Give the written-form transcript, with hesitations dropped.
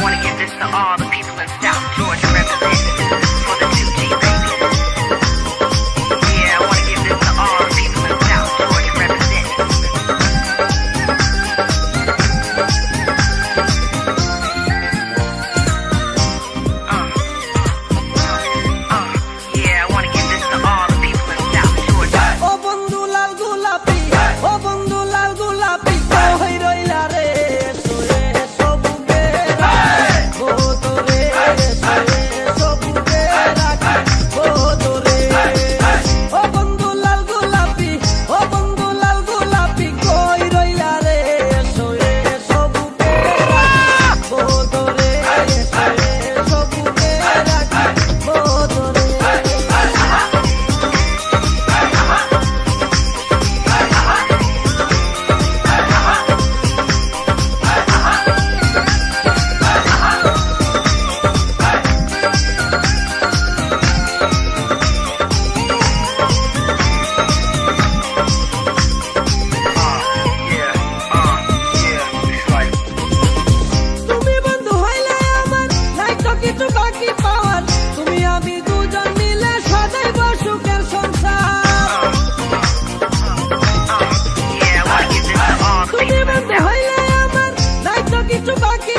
wanna give this to all the people in South Georgia representing for the 2G baby. Yeah, I wanna give this to all the people in South Georgia representing. Yeah, I wanna give this to all the people in South Georgia. Oh bondhu lal gulapi, oh bondhu lal gulapi, koi roila re soye sobuke bodore soye sobuke rakhi bodore. Oh bondhu lal gulapi, oh bondhu lal gulapi, koi roila re soye sobuke rakhi bodore soye sobuke rakhi bodore. তুমি বন্ধু হইলে আমার নাই তো কিছু বাকি পাওয়ার, তুমি আমি দুজন মিলে সাজাইব সুখের সংসার। Yeah, I wanna give this to all the তুমি people in বন্ধু South. হইলে আমার নাই তো কিছু বাকি